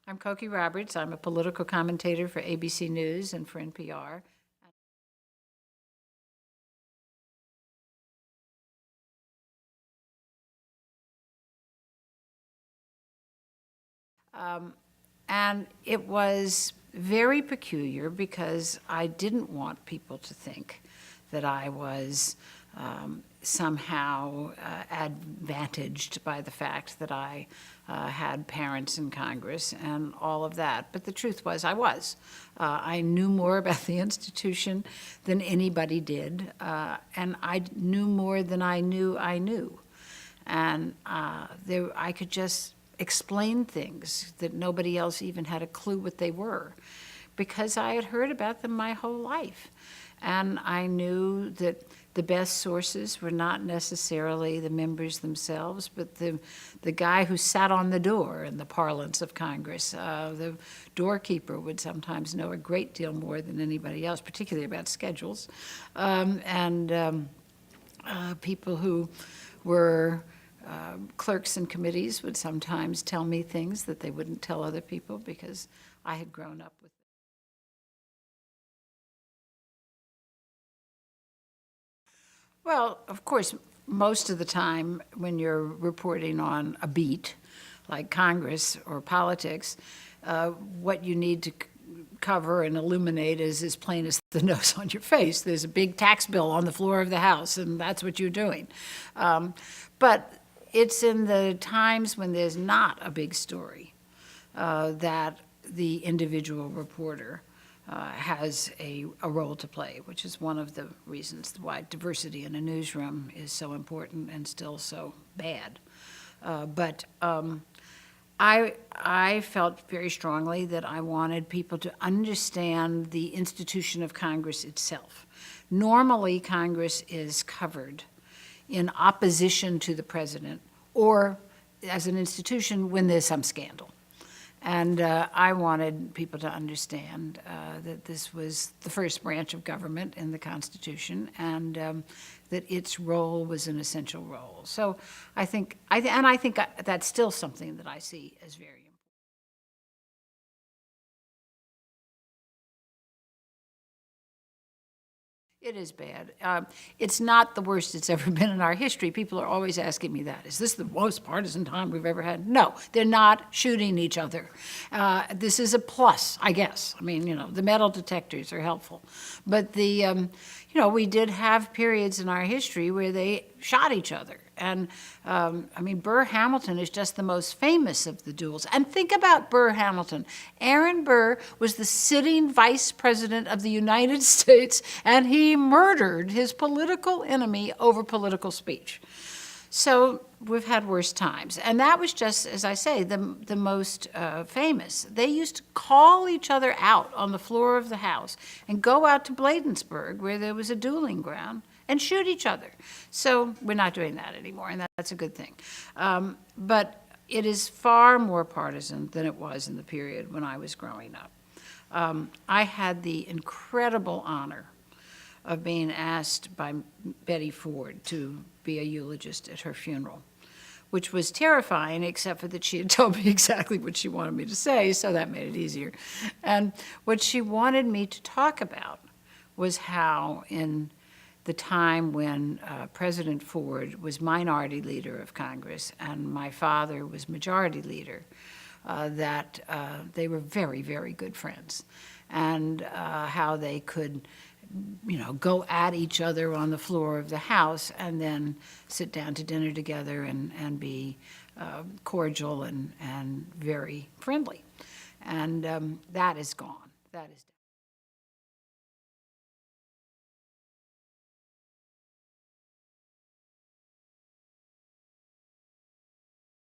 I'm Cokie Roberts. I'm a political commentator for ABC News and for NPR. And it was very peculiar because I didn't want people to think that I was somehow advantaged by the fact that I had parents in Congress and all of that. But the truth was I was. I knew more about the institution than anybody did, and I knew more than I knew I knew. And I could just explain things that nobody else even had a clue what they were, because I had heard about them my whole life. And I knew that the best sources were not necessarily the members themselves, but the guy who sat on the door in the parlance of Congress. The doorkeeper would sometimes know a great deal more than anybody else, particularly about schedules. People who were clerks in committees would sometimes tell me things that they wouldn't tell other people because I had grown up with them. Well, of course, most of the time when you're reporting on a beat, like Congress or politics, what you need to cover and illuminate is as plain as the nose on your face. There's a big tax bill on the floor of the House, and that's what you're doing. But it's in the times when there's not a big story that the individual reporter has a role to play, which is one of the reasons why diversity in a newsroom is so important and still so bad. I felt very strongly that I wanted people to understand the institution of Congress itself. Normally, Congress is covered in opposition to the president or as an institution when there's some scandal. And I wanted people to understand that this was the first branch of government in the Constitution, and that its role was an essential role. So I think that's still something that I see as very important. It is bad. It's not the worst it's ever been in our history. People are always asking me that. Is this the most partisan time we've ever had? No, they're not shooting each other. This is a plus, I guess. I mean, the metal detectors are helpful. But we did have periods in our history where they shot each other. And Burr Hamilton is just the most famous of the duels. And think about Burr Hamilton. Aaron Burr was the sitting vice president of the United States, and he murdered his political enemy over political speech. So we've had worse times. And that was just, as I say, the most famous. They used to call each other out on the floor of the House and go out to Bladensburg, where there was a dueling ground, and shoot each other. So we're not doing that anymore, and that's a good thing. But it is far more partisan than it was in the period when I was growing up. I had the incredible honor of being asked by Betty Ford to be a eulogist at her funeral, which was terrifying, except for that she had told me exactly what she wanted me to say, so that made it easier. And what she wanted me to talk about was how in the time when President Ford was minority leader of Congress and my father was majority leader, that they were very, very good friends, and how they could go at each other on the floor of the House and then sit down to dinner together and be cordial and very friendly. And that is gone. That is